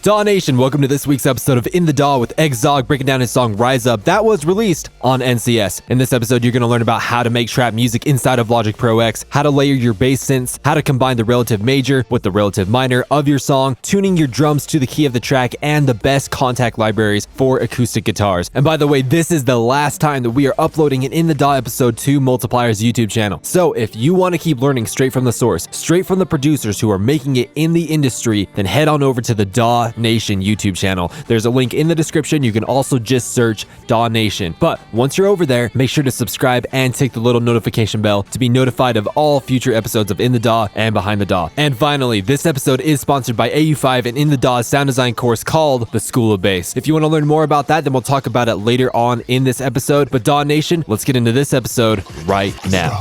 DAW Nation, welcome to this week's episode of In the DAW with EGZOD breaking down his song Rise Up that was released on NCS. In this episode, you're going to learn about how to make trap music inside of Logic Pro X, how to layer your bass synths, how to combine the relative major with the relative minor of your song, tuning your drums to the key of the track, and the best contact libraries for acoustic guitars. And by the way, this is the last time that we are uploading an In the DAW episode to Multiplier's YouTube channel. So if you want to keep learning straight from the source, straight from the producers who are making it in the industry, then head on over to the DAW Nation YouTube channel. There's a link in the description. You can also just search DAW Nation. But once you're over there, make sure to subscribe and tick the little notification bell to be notified of all future episodes of In the DAW and Behind the DAW. And finally, this episode is sponsored by AU5 and In the DAW's sound design course called The School of Bass. If you want to learn more about that, then we'll talk about it later on in this episode. But DAW Nation, let's get into this episode right now.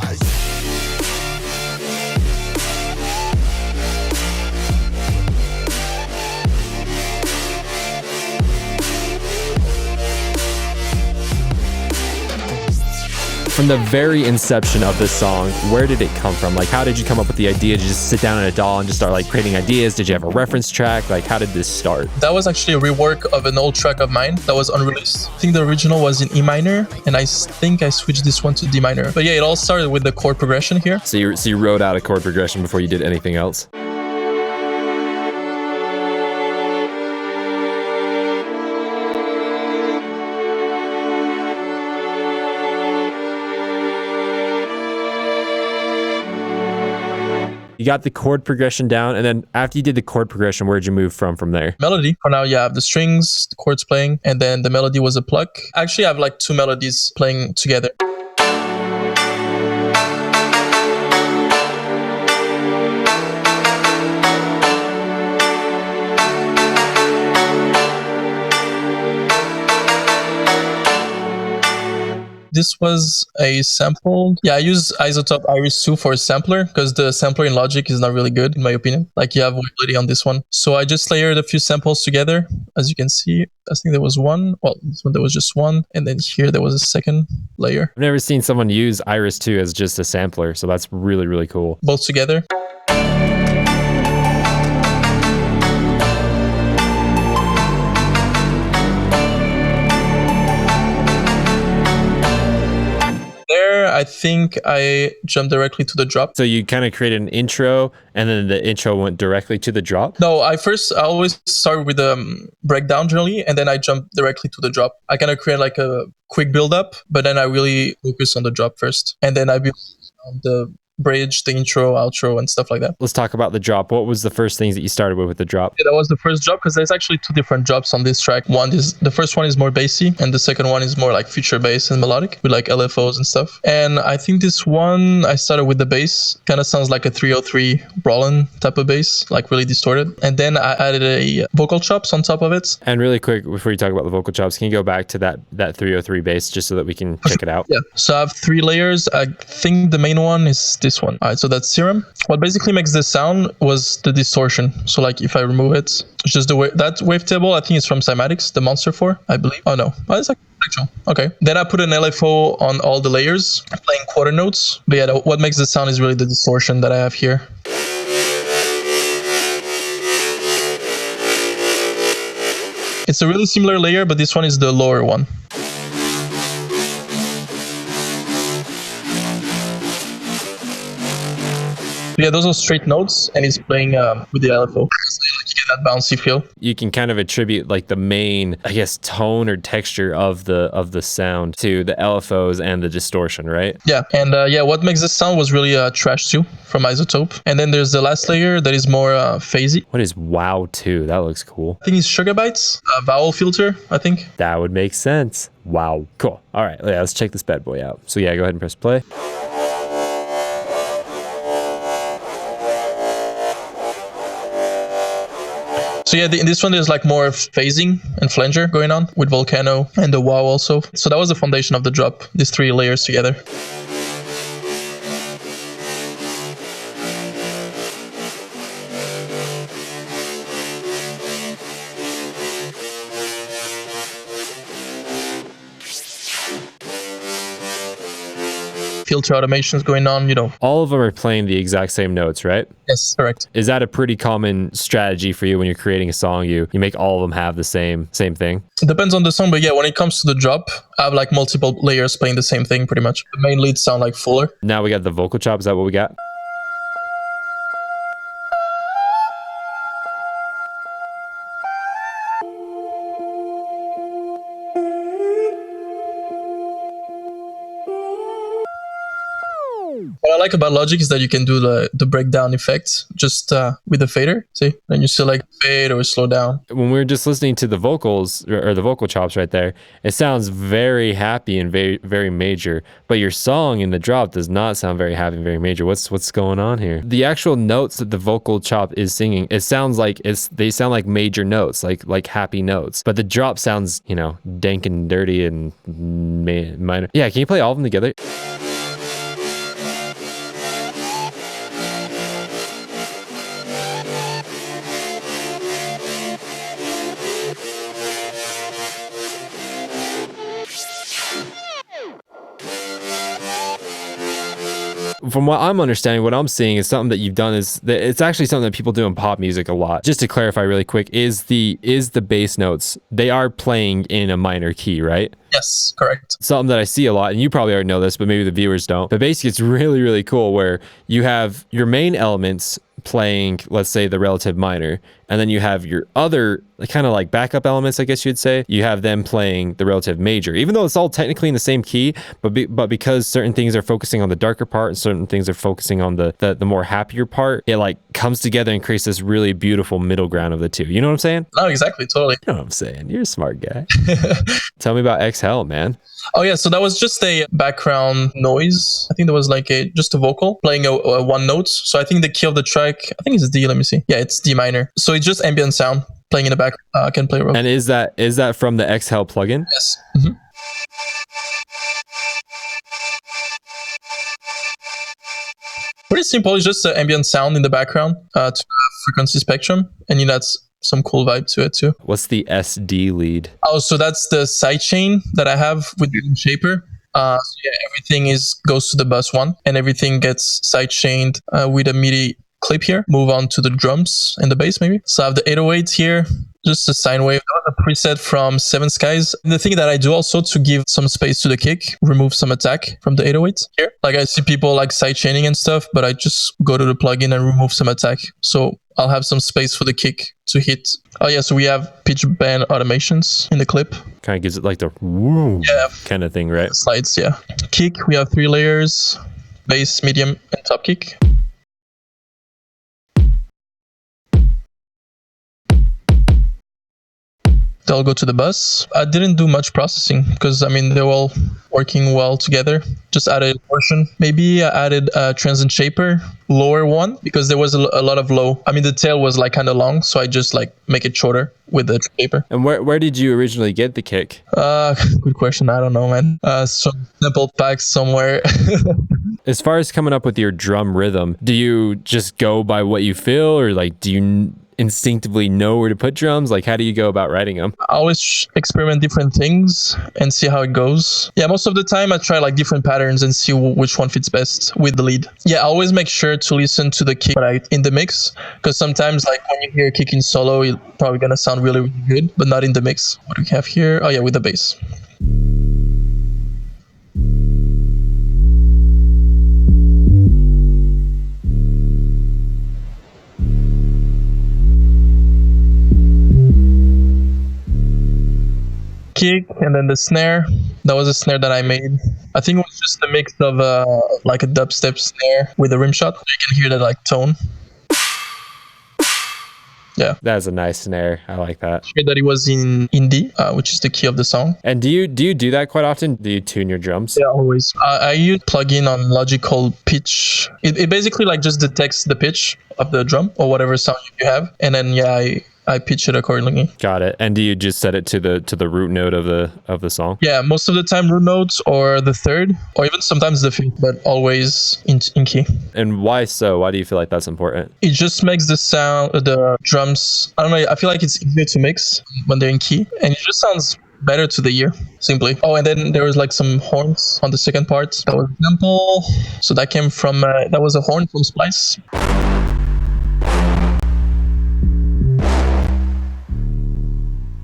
From the very inception of this song, where did it come from? Like, how did you come up with the idea to just sit down in a DAW and just start like creating ideas? Did you have a reference track? Like, how did this start? That was actually a rework of an old track of mine that was unreleased. I think the original was in E minor, and I think I switched this one to D minor. But yeah, it all started with the chord progression here. So you wrote out a chord progression before you did anything else? You got the chord progression down, and then after you did the chord progression, where'd you move from there? Melody. For now, you have the strings, the chords playing, and then the melody was a pluck. Actually, I have like two melodies playing together. This was a sample. Yeah, I use iZotope Iris 2 for a sampler because the sampler in Logic is not really good, in my opinion. Like, you have variability on this one. So I just layered a few samples together. As you can see, I think there was one. Well, this one there was just one. And then here there was a second layer. I've never seen someone use Iris 2 as just a sampler. So that's really, really cool. Both together. I think I jumped directly to the drop. So you kind of created an intro, and then the intro went directly to the drop? No, I always start with a breakdown generally, and then I jump directly to the drop. I kind of create like a quick build up, but then I really focus on the drop first. And then I build on the bridge, the intro, outro, and stuff like that. Let's talk about the drop. What was the first things that you started with the drop? Yeah, that was the first drop because there's actually two different drops on this track. The first one is more bassy, and the second one is more like future bass and melodic with like LFOs and stuff. And I think this one, I started with the bass. Kind of sounds like a 303 Roland type of bass, like really distorted. And then I added a vocal chops on top of it. And really quick, before you talk about the vocal chops, can you go back to that 303 bass just so that we can check it out? Yeah. So I have three layers. I think the main one is this one. All right, so that's Serum. What basically makes this sound was the distortion. So like if I remove it, it's just the way that wavetable, I think it's from Cymatics, the Monster 4, I believe. Oh no, it's like actual. Okay. Then I put an LFO on all the layers, playing quarter notes. But yeah, what makes the sound is really the distortion that I have here. It's a really similar layer, but this one is the lower one. Yeah, those are straight notes, and it's playing with the LFO. So you get that bouncy feel. You can kind of attribute like the main, I guess, tone or texture of the sound to the LFOs and the distortion, right? Yeah, and what makes this sound was really Trash 2 from iZotope. And then there's the last layer that is more phasey. What is Wow 2? That looks cool. I think it's Sugar Bites, a vowel filter, I think. That would make sense. Wow. Cool. All right, yeah, let's check this bad boy out. So yeah, go ahead and press play. So yeah, in this one, there's like more phasing and flanger going on with Volcano and the wow also. So that was the foundation of the drop, these three layers together. filter automations going on, you know. All of them are playing the exact same notes, right? Yes, correct. Is that a pretty common strategy for you when you're creating a song? You make all of them have the same thing? It depends on the song, but yeah, when it comes to the drop, I have like multiple layers playing the same thing pretty much. The main leads sound like fuller. Now we got the vocal chop. Is that what we got? What I like about Logic is that you can do the breakdown effect just with the fader. See, then you select fade or slow down. When we were just listening to the vocals or the vocal chops right there, it sounds very happy and very, very major, but your song in the drop does not sound very happy and very major. What's going on here? The actual notes that the vocal chop is singing, it sounds like they sound like major notes, like happy notes, but the drop sounds, you know, dank and dirty and minor. Yeah, can you play all of them together? From what I'm understanding, what I'm seeing is something that you've done is that it's actually something that people do in pop music a lot. Just to clarify really quick, is the bass notes, they are playing in a minor key, right? Yes, correct. Something that I see a lot, and you probably already know this, but maybe the viewers don't. But basically, it's really, really cool where you have your main elements playing, let's say, the relative minor, and then you have your other kind of like backup elements, I guess you'd say. You have them playing the relative major, even though it's all technically in the same key, but because certain things are focusing on the darker part and certain things are focusing on the more happier part, it like comes together and creates this really beautiful middle ground of the two. You know what I'm saying? No, exactly, totally. You know what I'm saying? You're a smart guy. Tell me about Exhale, man. Oh yeah, so that was just a background noise. I think there was like just a vocal playing a one note. So I think the key of the track, I think it's D. Let me see. Yeah, it's D minor. So it's just ambient sound playing in the back. I can play a role. And is that from the Exhale plugin? Yes. Mm-hmm. Pretty simple. It's just ambient sound in the background to frequency spectrum, and you know, that's some cool vibe to it too. What's the SD lead? Oh, so that's the sidechain that I have with the shaper. So yeah, everything goes to the bus one, and everything gets sidechained with a MIDI clip here. Move on to the drums and the bass maybe. So I have the 808 here, just a sine wave. That was a preset from Seven Skies. The thing that I do also to give some space to the kick, remove some attack from the 808 here. Like I see people like sidechaining and stuff, but I just go to the plugin and remove some attack. So I'll have some space for the kick to hit. Oh yeah, so we have pitch bend automations in the clip. Kind of gives it like the woo kind of thing, right? Slides, yeah. Kick, we have 3 layers, bass, medium, and top kick. They'll go to the bus. I didn't do much processing because, I mean, they're all working well together. Just added portion. Maybe I added a transient shaper, lower one, because there was a lot of low. I mean, the tail was like kind of long, so I just like make it shorter with the shaper. And where did you originally get the kick? Good question. I don't know, man. Some sample packs somewhere. As far as coming up with your drum rhythm, do you just go by what you feel, or like do you instinctively know where to put drums? Like, how do you go about writing them? I always experiment different things and see how it goes. Yeah, most of the time I try like different patterns and see which one fits best with the lead. Yeah, I always make sure to listen to the kick in the mix, because sometimes like when you hear a kick in solo, it's probably gonna sound really, really good, but not in the mix. What do we have here? Oh yeah, with the bass. Kick, and then the snare. That was a snare that I made. I think it was just a mix of like a dubstep snare with a rim shot. You can hear that like tone. Yeah, that's a nice snare. I like that. Hear that it was in D, which is the key of the song. And do you do that quite often? Do you tune your drums? Yeah, always. I use plugin on Logic called Pitch. It basically like just detects the pitch of the drum or whatever sound you have, and then yeah, I pitch it accordingly. Got it. And do you just set it to the root note of the song? Yeah, most of the time root notes or the third, or even sometimes the fifth, but always in key. And why so? Why do you feel like that's important? It just makes the sound, the drums, I don't know, I feel like it's easier to mix when they're in key, and it just sounds better to the ear, simply. Oh, and then there was like some horns on the second part. That was example. So that came from, that was a horn from Splice.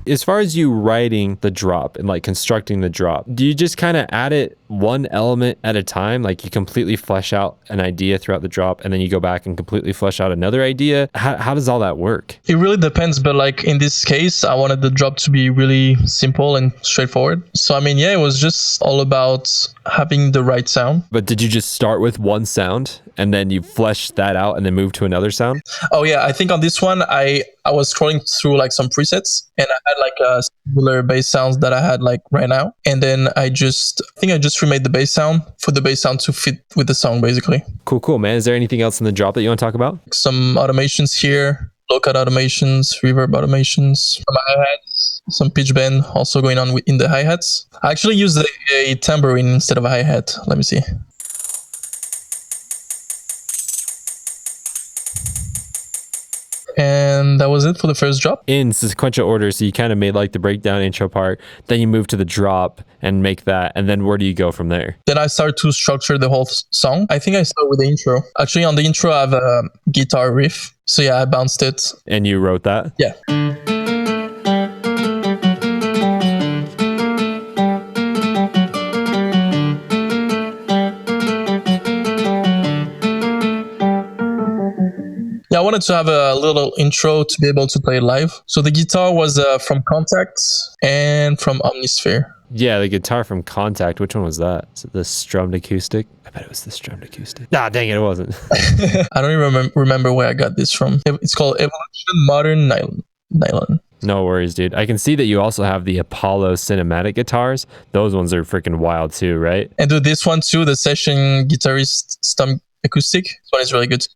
As far as you writing the drop and like constructing the drop, do you just kind of add it one element at a time? Like you completely flesh out an idea throughout the drop and then you go back and completely flesh out another idea? How does all that work? It really depends, but like in this case, I wanted the drop to be really simple and straightforward. So I mean, yeah, it was just all about having the right sound. But did you just start with one sound and then you flesh that out and then move to another sound? Oh yeah, I think on this one, I was scrolling through like some presets and I had like a similar bass sounds that I had like right now. And then I think I just remade the bass sound for the bass sound to fit with the song basically. Cool, man. Is there anything else in the drop that you want to talk about? Some automations here, low cut automations, reverb automations from my hi-hats, some pitch bend also going on in the hi-hats. I actually used a tambourine instead of a hi-hat. Let me see. And that was it for the first drop. In sequential order, so you kind of made like the breakdown intro part, then you move to the drop and make that, and then where do you go from there? Then I start to structure the whole song. I think I start with the intro. Actually, on the intro, I have a guitar riff. So yeah, I bounced it. And you wrote that? Yeah. Yeah, I wanted to have a little intro to be able to play it live. So the guitar was from Contact and from Omnisphere. Yeah, the guitar from Contact. Which one was that? Is it the strummed acoustic? I bet it was the strummed acoustic. Ah, dang it, it wasn't. I don't even remember where I got this from. It's called Evolution Modern Nylon. No worries, dude. I can see that you also have the Apollo cinematic guitars. Those ones are freaking wild too, right? And do this one too, the session guitarist stump acoustic. This one is really good.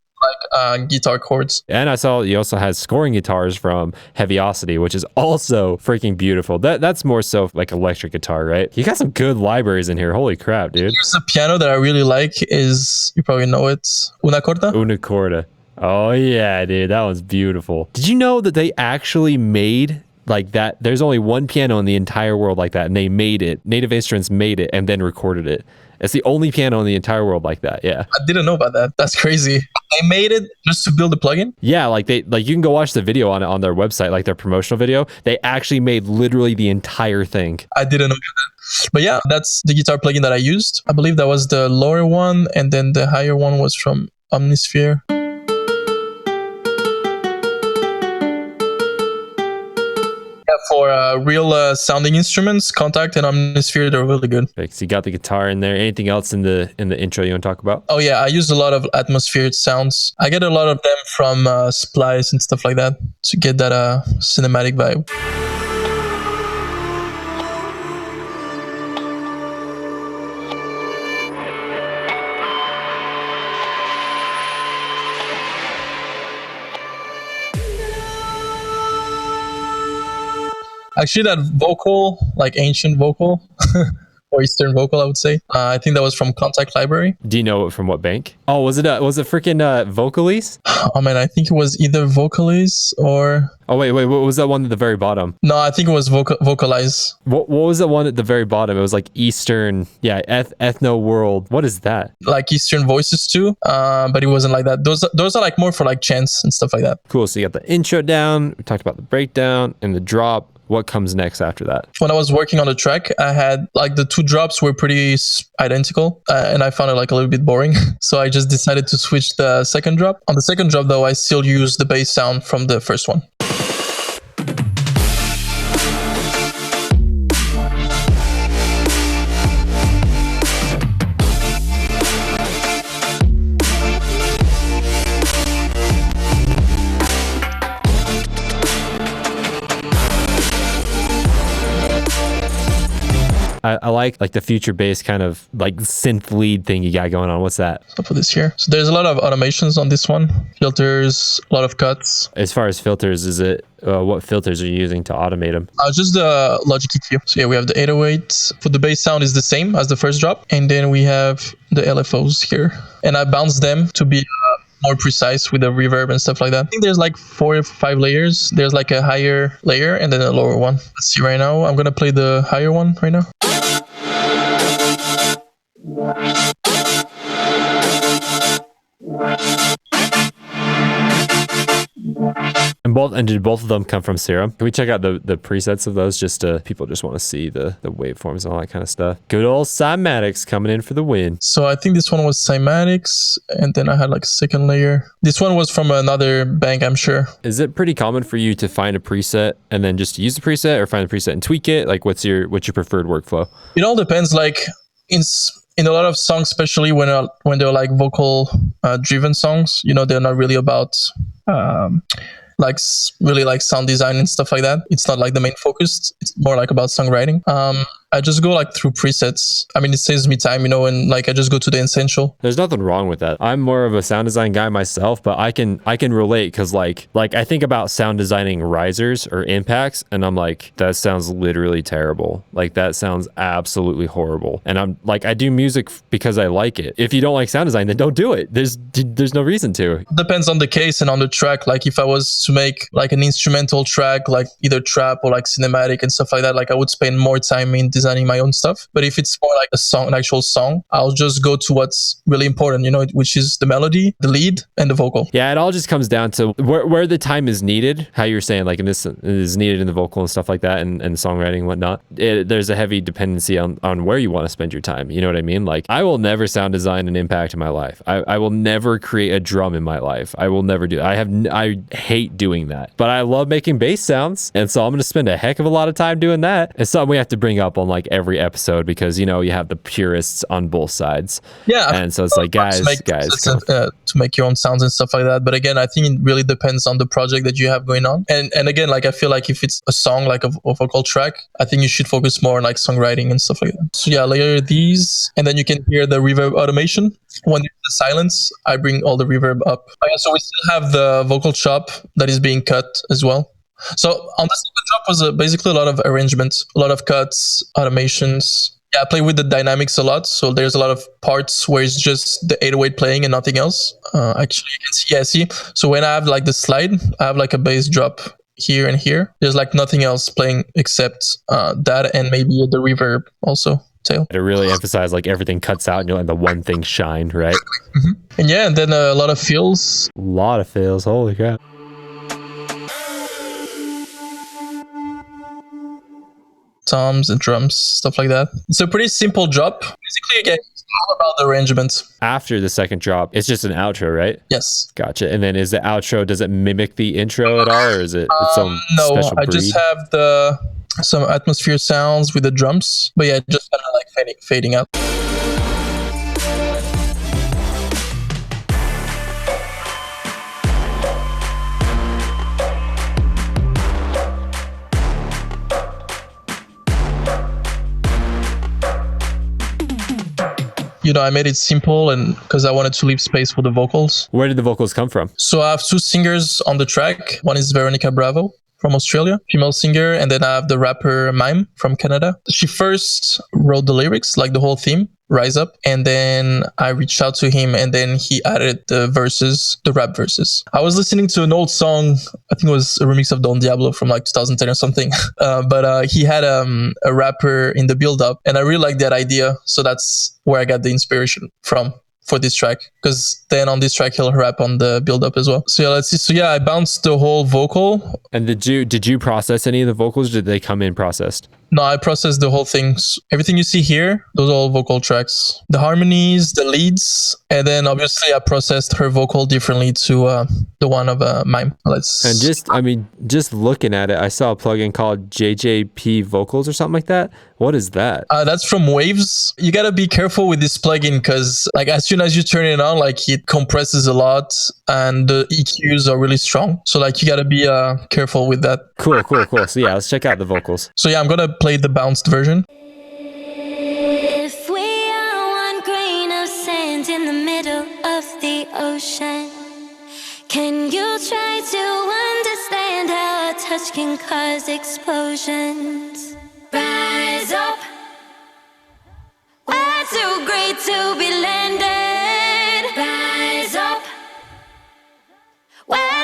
Like guitar chords. And I saw you also had scoring guitars from Heaviosity, which is also freaking beautiful. That's more so like electric guitar, right? You got some good libraries in here. Holy crap, dude. Here's a piano that I really like is, you probably know it, Una Corda. Una Corda. Oh yeah, dude. That one's beautiful. Did you know that they actually made like that? There's only one piano in the entire world like that, and they made it. Native Instruments made it and then recorded it. It's the only piano in the entire world like that. Yeah. I didn't know about that. That's crazy. They made it just to build the plugin? Yeah, like you can go watch the video on their website, like their promotional video. They actually made literally the entire thing. I didn't know that. But yeah, that's the guitar plugin that I used. I believe that was the lower one, and then the higher one was from Omnisphere. For real sounding instruments, Contact and Omnisphere, they're really good. So you got the guitar in there. Anything else in the intro you want to talk about? Oh yeah, I use a lot of atmospheric sounds. I get a lot of them from Splice and stuff like that to get that cinematic vibe. Actually, that vocal, like ancient vocal, or Eastern vocal, I would say. I think that was from Contact Library. Do you know it from what bank? Oh, was it freaking Vocalese? Oh man, I think it was either Vocalese or... Oh wait, what was that one at the very bottom? No, I think it was Vocalize. What was the one at the very bottom? It was like Eastern, yeah, Ethno World. What is that? Like Eastern Voices too, but it wasn't like that. Those are like more for like chants and stuff like that. Cool, so you got the intro down, we talked about the breakdown and the drop. What comes next after that? When I was working on the track, I had like the two drops were pretty identical and I found it like a little bit boring. So I just decided to switch the second drop. On the second drop though, I still use the bass sound from the first one. I like the future bass kind of like synth lead thing you got going on. What's that? So for this here. So there's a lot of automations on this one. Filters, a lot of cuts. As far as filters, is it what filters are you using to automate them? Just the Logic EQ. So yeah, we have the 808. For the bass sound is the same as the first drop. And then we have the LFOs here. And I bounce them to be more precise with the reverb and stuff like that. I think there's like 4 or 5 layers. There's like a higher layer and then a lower one. Let's see right now. I'm gonna play the higher one right now. And did both of them come from Serum? Can we check out the presets of those? Just people just want to see the waveforms and all that kind of stuff. Good old cymatics coming in for the win. So I think this one was cymatics, and then I had like a second layer. This one was from another bank, I'm sure. Is it pretty common for you to find a preset and then just use the preset, or find the preset and tweak it? Like, what's your preferred workflow? It all depends. Like in a lot of songs, especially when they're like vocal driven songs, you know, they're not really about really like sound design and stuff like that. It's not like the main focus. It's more like about songwriting. I just go like through presets. I mean, it saves me time, you know, and like I just go to the essential. There's nothing wrong with that. I'm more of a sound design guy myself, but I can relate, because like I think about sound designing risers or impacts, and I'm like, that sounds literally terrible. Like, that sounds absolutely horrible. And I'm like, I do music because I like it. If you don't like sound design, then don't do it. There's no reason to. Depends on the case and on the track. Like if I was to make like an instrumental track, like either trap or like cinematic and stuff like that, like I would spend more time in designing my own stuff. But if it's more like a song, an actual song, I'll just go to what's really important, you know, which is the melody, the lead, and the vocal. Yeah, it all just comes down to where the time is needed. How you're saying, like, in this is needed in the vocal and stuff like that, and songwriting and whatnot. There's a heavy dependency on where you want to spend your time. You know what I mean? Like, I will never sound design an impact in my life. I will never create a drum in my life. I will never do that. I hate doing that. But I love making bass sounds, and so I'm going to spend a heck of a lot of time doing that. It's something we have to bring up on like every episode, because, you know, you have the purists on both sides. Yeah, and so it's like, guys, to make your own sounds and stuff like that. But again, I think it really depends on the project that you have going on. And again, like I feel like if it's a song, like a vocal track, I think you should focus more on like songwriting and stuff like that. So yeah, layer these, and then you can hear the reverb automation. When there's the silence, I bring all the reverb up. So we still have the vocal chop that is being cut as well. So on the second drop was basically a lot of arrangements, a lot of cuts, automations. Yeah, I play with the dynamics a lot. So there's a lot of parts where it's just the 808 playing and nothing else. Actually, you can see, see. So when I have like the slide, I have like a bass drop here and here. There's like nothing else playing except that, and maybe the reverb also. Tail. To really emphasize, like, everything cuts out and you let the one thing shine, right? Mm-hmm. And yeah, and then a lot of fills. A lot of fills, holy crap. Toms and drums, stuff like that. It's a pretty simple drop. Basically, again, it's all about the arrangements. After the second drop, it's just an outro, right? Yes. Gotcha. And then is the outro, does it mimic the intro at all, or is it its own special breed? I just have some atmosphere sounds with the drums, but yeah, just kind of like fading out. You know, I made it simple, and because I wanted to leave space for the vocals. Where did the vocals come from? So I have 2 singers on the track. One is Veronica Bravo from Australia, female singer, and then I have the rapper Mime from Canada. She first wrote the lyrics, like the whole theme, Rise Up, and then I reached out to him, and then he added the verses, the rap verses. I was listening to an old song, I think it was a remix of Don Diablo from like 2010 or something, but he had a rapper in the build-up, and I really liked that idea, so that's where I got the inspiration from for this track, because then on this track he'll rap on the build-up as well. So yeah, let's see. So yeah, I bounced the whole vocal. And did you process any of the vocals? Or did they come in processed? No, I processed the whole thing. Everything you see here, those are all vocal tracks. The harmonies, the leads, and then obviously I processed her vocal differently to the one of Mime. Just looking at it, I saw a plugin called JJP Vocals or something like that. What is that? That's from Waves. You gotta be careful with this plugin, because like as soon as you turn it on, like it compresses a lot and the EQs are really strong. So like you gotta be careful with that. Cool. So yeah, let's check out the vocals. So yeah, I'm gonna play the bounced version. If we are one grain of sand in the middle of the ocean, can you try to understand how a touch can cause explosions? Rise up, we're too great to be landed. Rise up,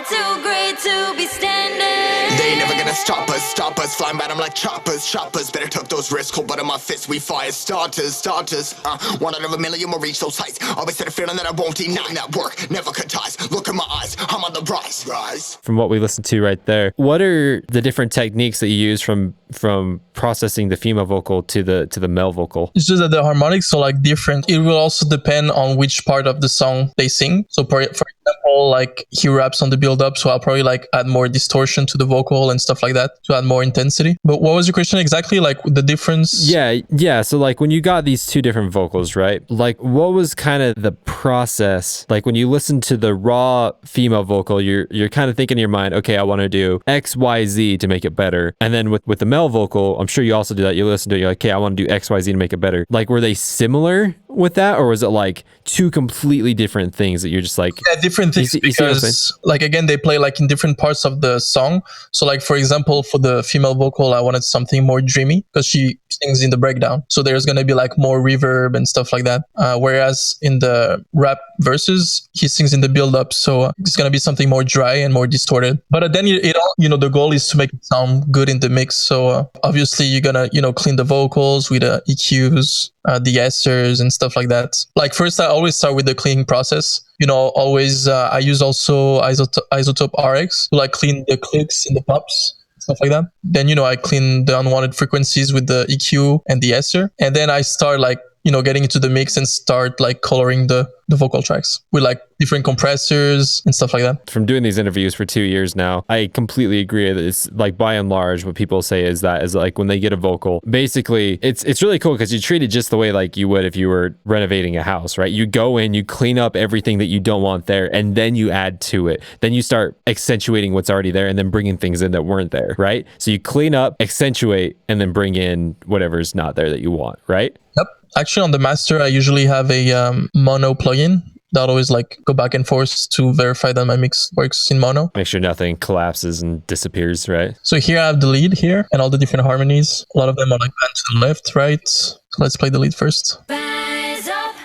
too great to be standing. They ain't never gonna stop us, flying by them like choppers, better tuck those wrists, cold blood in my fists, we fire starters, 1 out of a million will reach those heights, always had a feeling that I won't deny, that work never cut ties, look in my eyes, I'm on the rise. From what we listened to right there, what are the different techniques that you use from processing the female vocal to the male vocal? It's just that the harmonics are like different. It will also depend on which part of the song they sing. So for example, like he raps on the build up, so I'll probably like add more distortion to the vocal and stuff like that to add more intensity. But what was your question exactly? Like the difference? Yeah. So like when you got these two different vocals, right? Like what was kind of the process? Like when you listen to the raw female vocal, you're kind of thinking in your mind, okay, I want to do X, Y, Z to make it better. And then with the male vocal, I'm sure you also do that. You listen to it, you're like, okay, I want to do X, Y, Z to make it better. Like were they similar with that, or was it like two completely different things that you're just like, yeah, different things, because like again they play like in different parts of the song. So like for example, for the female vocal I wanted something more dreamy because she sings in the breakdown, so there's gonna be like more reverb and stuff like that, whereas in the rap verses he sings in the build up, so it's gonna be something more dry and more distorted. But then it all, the goal is to make it sound good in the mix. So obviously you're gonna clean the vocals with EQs, de-essers and stuff like that. Like first I always start with the cleaning process. I use also isotope RX to like clean the clicks and the pops, stuff like that. Then I clean the unwanted frequencies with the EQ and the esser, and then I start like getting into the mix and start like coloring the vocal tracks with like different compressors and stuff like that. From doing these interviews for 2 years now, I completely agree that it's like by and large what people say is like when they get a vocal, basically it's really cool because you treat it just the way like you would if you were renovating a house, right? You go in, you clean up everything that you don't want there, and then you add to it. Then you start accentuating what's already there and then bringing things in that weren't there, right? So you clean up, accentuate, and then bring in whatever's not there that you want, right? Yep. Actually, on the master, I usually have a mono plugin that always like go back and forth to verify that my mix works in mono. Make sure nothing collapses and disappears, right? So here I have the lead here and all the different harmonies. A lot of them are like pan to the left, right? So let's play the lead first. Rise up.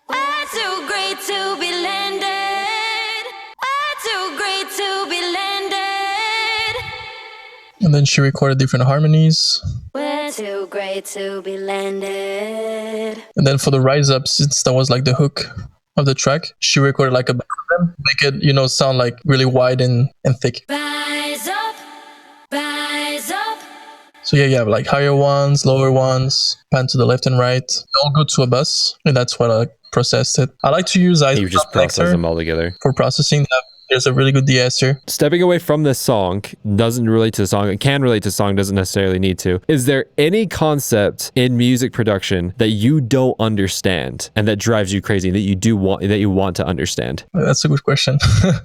We're too great to be landed. We're too great to be landed. And then she recorded different harmonies. We're too great to be landed. And then for the rise up, since that was like the hook of the track, she recorded like a make it, sound like really wide and thick. Rise up, rise up. So yeah, you have like higher ones, lower ones, pan to the left and right. They all go to a bus, and that's what I processed it. I like to use You just process them all together for processing. There's a really good de-esser. Stepping away from this song doesn't relate to the song. It can relate to the song, doesn't necessarily need to. Is there any concept in music production that you don't understand and that drives you crazy that you want to understand? That's a good question.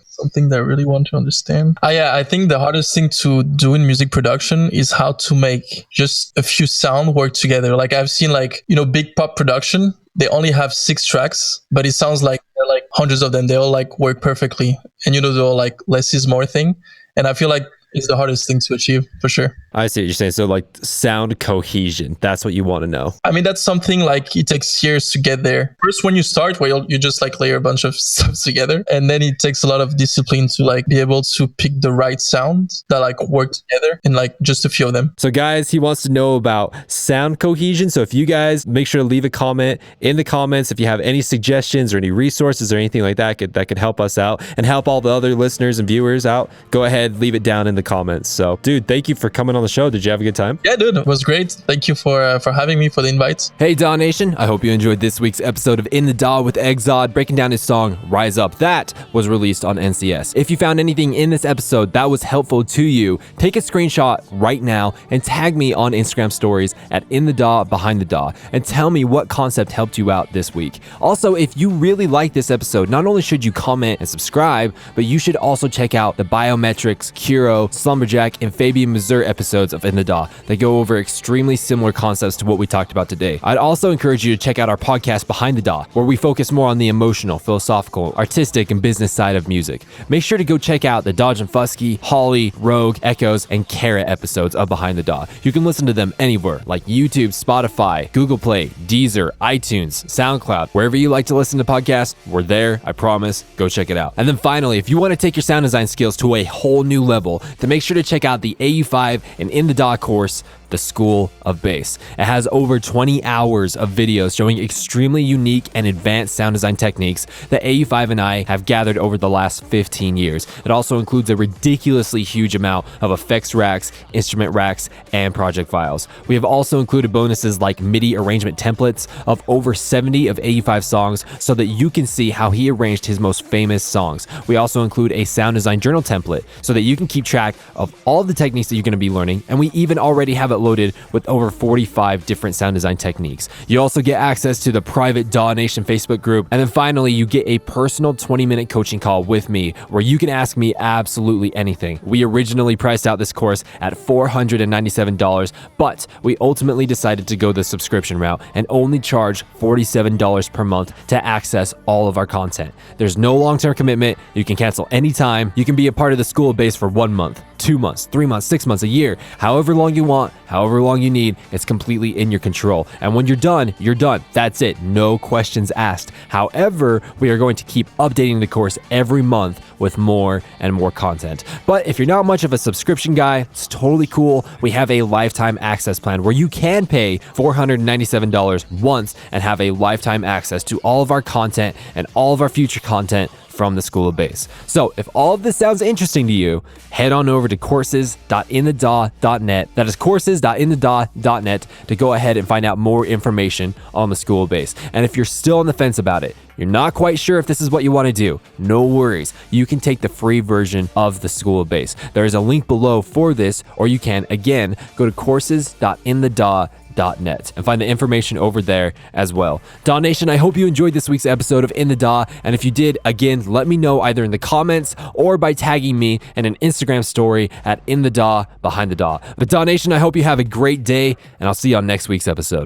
Something that I really want to understand. I think the hardest thing to do in music production is how to make just a few sound work together. Like I've seen like, big pop production, they only have 6 tracks, but it sounds like there are like hundreds of them. They all like work perfectly. And they're all like less is more thing. And I feel like it's the hardest thing to achieve for sure. I see what you're saying. So like sound cohesion, that's what you want to know. I mean, that's something like it takes years to get there. First, when you start, where you just like layer a bunch of stuff together, and then it takes a lot of discipline to like be able to pick the right sounds that like work together in like just a few of them. So guys, he wants to know about sound cohesion. So if you guys make sure to leave a comment in the comments if you have any suggestions or any resources or anything like that could help us out and help all the other listeners and viewers out, go ahead, leave it down in the comments. So dude, thank you for coming on the show. Did you have a good time? Yeah, dude, it was great. Thank you for having me, for the invite. Hey DAW Nation, I hope you enjoyed this week's episode of In the DAW with EGZOD, breaking down his song Rise Up. That was released on NCS. If you found anything in this episode that was helpful to you, take a screenshot right now and tag me on Instagram stories at In the DAW Behind the DAW and tell me what concept helped you out this week. Also, if you really like this episode, not only should you comment and subscribe, but you should also check out the Biometrics, Curo, Slumberjack, and Fabian Mazur episodes of In the DAW that go over extremely similar concepts to what we talked about today. I'd also encourage you to check out our podcast Behind the DAW, where we focus more on the emotional, philosophical, artistic, and business side of music. Make sure to go check out the Dodge and Fusky, Holly, Rogue, Echoes, and Carrot episodes of Behind the DAW. You can listen to them anywhere, like YouTube, Spotify, Google Play, Deezer, iTunes, SoundCloud. Wherever you like to listen to podcasts, we're there, I promise. Go check it out. And then finally, if you want to take your sound design skills to a whole new level, then make sure to check out the AU5 and In the DAW course, The School of Bass. It has over 20 hours of videos showing extremely unique and advanced sound design techniques that AU5 and I have gathered over the last 15 years. It also includes a ridiculously huge amount of effects racks, instrument racks, and project files. We have also included bonuses like MIDI arrangement templates of over 70 of AU5 songs so that you can see how he arranged his most famous songs. We also include a sound design journal template so that you can keep track of all the techniques that you're going to be learning, and we even already have it loaded with over 45 different sound design techniques. You also get access to the private DAW Nation Facebook group, and then finally you get a personal 20-minute coaching call with me where you can ask me absolutely anything. We originally priced out this course at $497, but we ultimately decided to go the subscription route and only charge $47 per month to access all of our content. There's no long-term commitment. You can cancel anytime. You can be a part of the School of Bass for 1 month, 2 months, 3 months, 6 months, a year, however long you want, however long you need. It's completely in your control. And when you're done, you're done. That's it. No questions asked. However, we are going to keep updating the course every month with more and more content. But if you're not much of a subscription guy, it's totally cool. We have a lifetime access plan where you can pay $497 once and have a lifetime access to all of our content and all of our future content from the School of Bass. So if all of this sounds interesting to you, head on over to courses.inthedaw.net. That is courses.inthedaw.net to go ahead and find out more information on the School of Bass. And if you're still on the fence about it, you're not quite sure if this is what you want to do, no worries. You can take the free version of the School of Bass. There is a link below for this, or you can, again, go to courses.inthedaw.net and find the information over there as well. DAW Nation, I hope you enjoyed this week's episode of In the DAW, and if you did, again, let me know either in the comments or by tagging me in an Instagram story at In the DAW Behind the DAW. But DAW Nation, I hope you have a great day, and I'll see you on next week's episode.